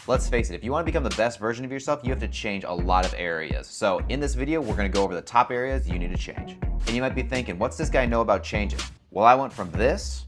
Let's face it, if you want to become the best version of yourself, you have to change a lot of areas. So in this video, we're going to go over the top areas you need to change. And you might be thinking, what's this guy know about changing? Well, I went from this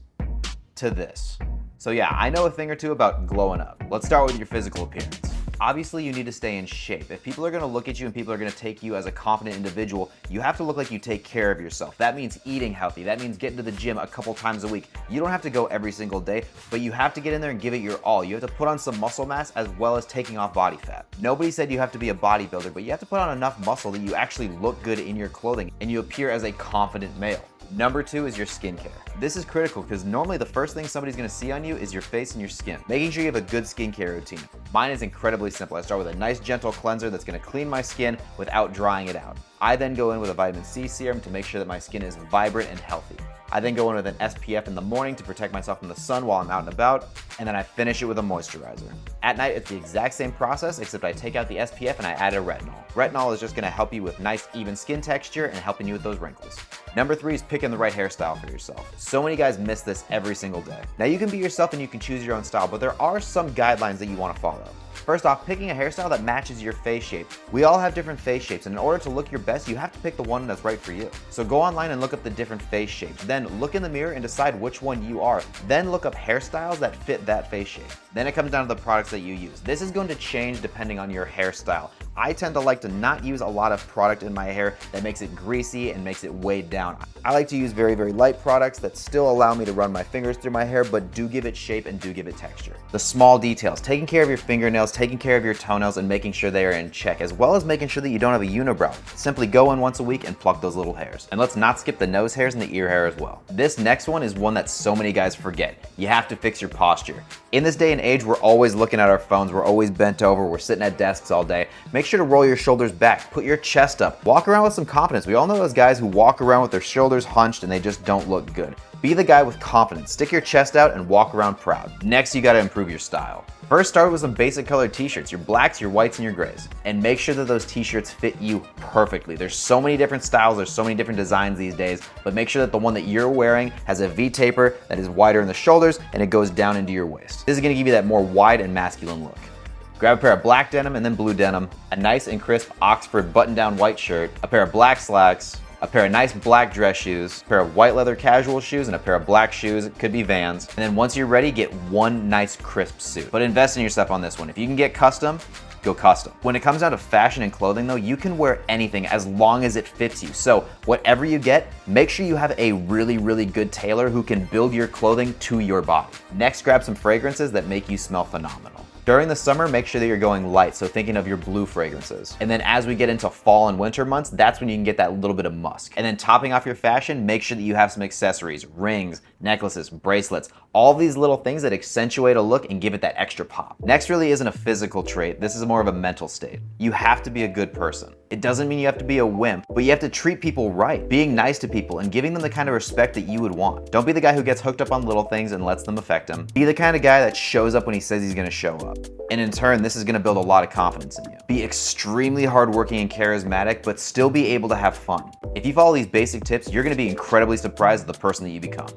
to this. So yeah, I know a thing or two about glowing up. Let's start with your physical appearance. Obviously, you need to stay in shape. If people are going to look at you and people are going to take you as a confident individual, you have to look like you take care of yourself. That means eating healthy. That means getting to the gym a couple times a week. You don't have to go every single day, but you have to get in there and give it your all. You have to put on some muscle mass as well as taking off body fat. Nobody said you have to be a bodybuilder, but you have to put on enough muscle that you actually look good in your clothing and you appear as a confident male. Number 2 is your skincare. This is critical because normally the first thing somebody's gonna see on you is your face and your skin. Making sure you have a good skincare routine. Mine is incredibly simple. I start with a nice gentle cleanser that's gonna clean my skin without drying it out. I then go in with a vitamin C serum to make sure that my skin is vibrant and healthy. I then go in with an SPF in the morning to protect myself from the sun while I'm out and about, and then I finish it with a moisturizer. At night, it's the exact same process, except I take out the SPF and I add a retinol. Retinol is just gonna help you with nice, even skin texture and helping you with those wrinkles. Number 3 is picking the right hairstyle for yourself. So many guys miss this every single day. Now you can be yourself and you can choose your own style, but there are some guidelines that you wanna follow. First off, picking a hairstyle that matches your face shape. We all have different face shapes, and in order to look your best, you have to pick the one that's right for you. So go online and look up the different face shapes. Then look in the mirror and decide which one you are. Then look up hairstyles that fit that face shape. Then it comes down to the products that you use. This is going to change depending on your hairstyle. I tend to like to not use a lot of product in my hair that makes it greasy and makes it weighed down. I like to use very, very light products that still allow me to run my fingers through my hair, but do give it shape and do give it texture. The small details, taking care of your fingernails, taking care of your toenails, and making sure they are in check, as well as making sure that you don't have a unibrow. Simply go in once a week and pluck those little hairs. And let's not skip the nose hairs and the ear hair as well. This next one is one that so many guys forget. You have to fix your posture. In this day and age, we're always looking at our phones, we're always bent over, we're sitting at desks all day. Make sure to roll your shoulders back, put your chest up, walk around with some confidence. We all know those guys who walk around with their shoulders hunched and they just don't look good. Be the guy with confidence. Stick your chest out and walk around proud. Next, you gotta improve your style. First, start with some basic colored t-shirts, your blacks, your whites, and your grays. And make sure that those t-shirts fit you perfectly. There's so many different styles, there's so many different designs these days, but make sure that the one that you're wearing has a V-taper that is wider in the shoulders and it goes down into your waist. This is gonna give you that more wide and masculine look. Grab a pair of black denim and then blue denim, a nice and crisp Oxford button-down white shirt, a pair of black slacks, a pair of nice black dress shoes, a pair of white leather casual shoes, and a pair of black shoes. It could be Vans. And then once you're ready, get one nice crisp suit. But invest in yourself on this one. If you can get custom, go custom. When it comes down to fashion and clothing though, you can wear anything as long as it fits you. So whatever you get, make sure you have a really, really good tailor who can build your clothing to your body. Next, grab some fragrances that make you smell phenomenal. During the summer, make sure that you're going light, so thinking of your blue fragrances. And then as we get into fall and winter months, that's when you can get that little bit of musk. And then topping off your fashion, make sure that you have some accessories, rings, necklaces, bracelets, all these little things that accentuate a look and give it that extra pop. Next really isn't a physical trait, this is more of a mental state. You have to be a good person. It doesn't mean you have to be a wimp, but you have to treat people right, being nice to people and giving them the kind of respect that you would want. Don't be the guy who gets hooked up on little things and lets them affect him. Be the kind of guy that shows up when he says he's gonna show up. And in turn, this is gonna build a lot of confidence in you. Be extremely hardworking and charismatic, but still be able to have fun. If you follow these basic tips, you're gonna be incredibly surprised at the person that you become.